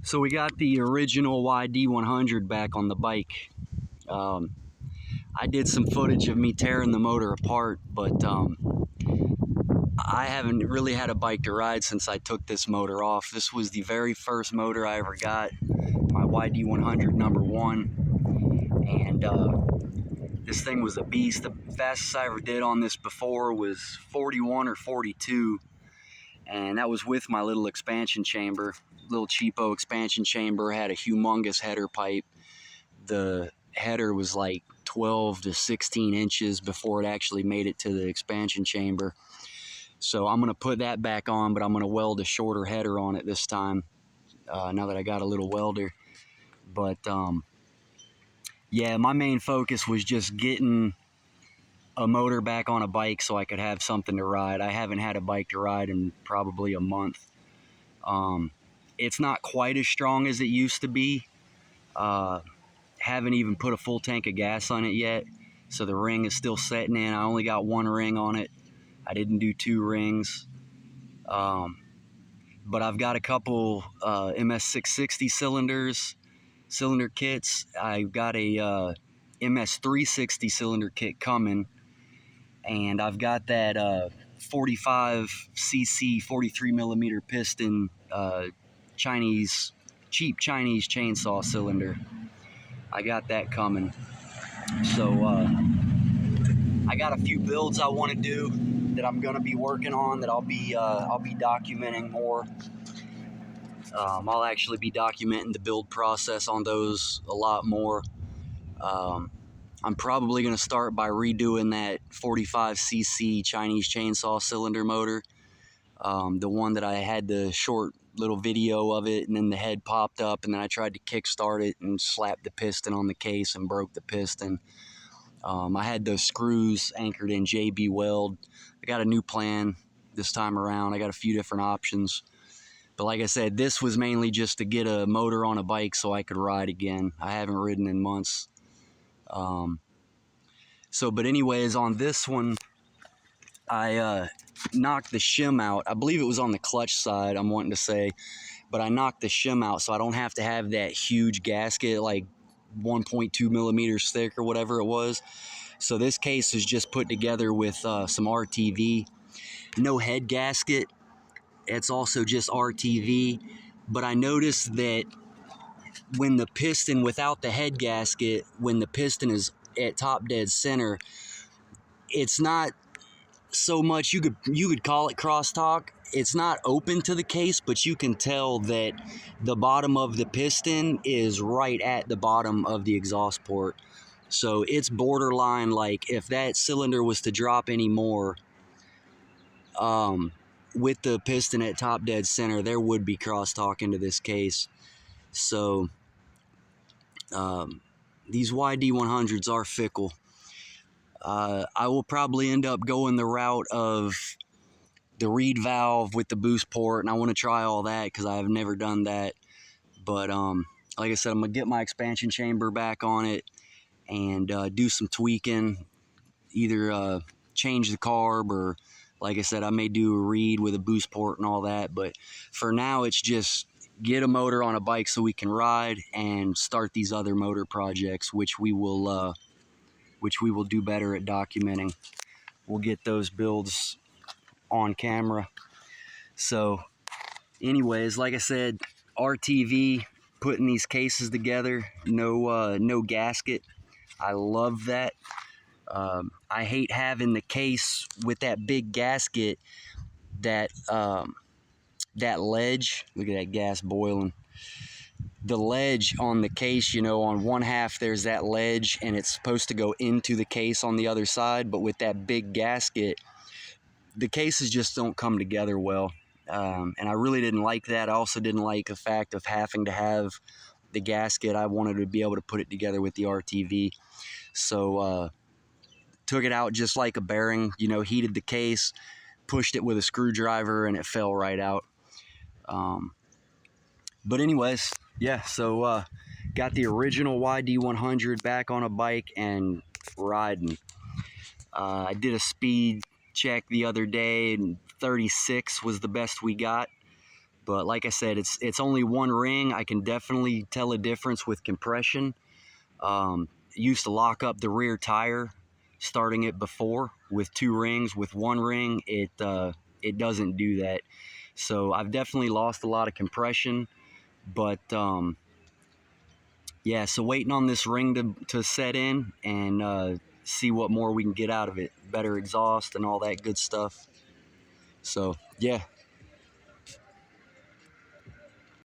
So we got the original Yd100 back on the bike. I did some footage of me tearing the motor apart, but I haven't really had a bike to ride since I took this motor off. This was the very first motor I ever got, my Yd100 #1, and this thing was a beast. The fastest I ever did on this before was 41 or 42, and that was with my little expansion chamber. Little cheapo expansion chamber, had a humongous header pipe. The header was like 12 to 16 inches before it actually made it to the expansion chamber. So I'm gonna put that back on, but I'm gonna weld a shorter header on it this time, now that I got a little welder. But yeah, my main focus was just getting a motor back on a bike so I could have something to ride. I haven't had a bike to ride in probably a month. It's not quite as strong as it used to be. Haven't even put a full tank of gas on it yet, so the ring is still setting in. I only got one ring on it. I didn't do two rings. But I've got a couple MS660 cylinder kits. I've got a MS360 cylinder kit coming, and I've got that 45cc 43mm piston cheap Chinese chainsaw cylinder. I got that coming. So I got a few builds I want to do that I'm going to be working on, that I'll be documenting more. I'll actually be documenting the build process on those a lot more. I'm probably going to start by redoing that 45cc Chinese chainsaw cylinder motor. The one that I had the short little video of it, and then the head popped up, and then I tried to kickstart it and slapped the piston on the case and broke the piston. I had those screws anchored in JB Weld. I got a new plan this time around. I got a few different options. But like I said, this was mainly just to get a motor on a bike so I could ride again. I haven't ridden in months. But anyways, on this one, I knocked the shim out. I believe it was on the clutch side, I'm wanting to say. But I knocked the shim out so I don't have to have that huge gasket, like 1.2 millimeters thick or whatever it was. So this case is just put together with some RTV. No head gasket. It's also just RTV. But I noticed that when the piston, without the head gasket, when the piston is at top dead center, it's not so much, you could call it crosstalk. It's not open to the case, but you can tell that the bottom of the piston is right at the bottom of the exhaust port. So it's borderline, like if that cylinder was to drop any more, with the piston at top dead center, there would be crosstalk into this case. So these Yd100s are fickle. I will probably end up going the route of the reed valve with the boost port, and I want to try all that because I have never done that. But like I said, I'm gonna get my expansion chamber back on it and do some tweaking, either change the carb, or like I said, I may do a reed with a boost port and all that. But for now, it's just get a motor on a bike so we can ride and start these other motor projects, which we will do better at documenting. We'll get those builds on camera. So anyways, like I said, RTV, putting these cases together, no gasket. I love that. I hate having the case with that big gasket, that ledge. Look at that gas boiling. The ledge on the case, on one half there's that ledge, and it's supposed to go into the case on the other side, but with that big gasket, the cases just don't come together well. And I really didn't like that. I also didn't like the fact of having to have the gasket. I wanted to be able to put it together with the RTV. So took it out just like a bearing, heated the case, pushed it with a screwdriver, and it fell right out. But anyways, yeah, so got the original Yd100 back on a bike and riding. I did a speed check the other day, and 36 was the best we got. But like I said, it's only one ring. I can definitely tell a difference with compression. Used to lock up the rear tire, starting it before with 2 rings. With 1 ring, it doesn't do that. So I've definitely lost a lot of compression. But yeah, so waiting on this ring to set in and see what more we can get out of it. Better exhaust and all that good stuff. So yeah,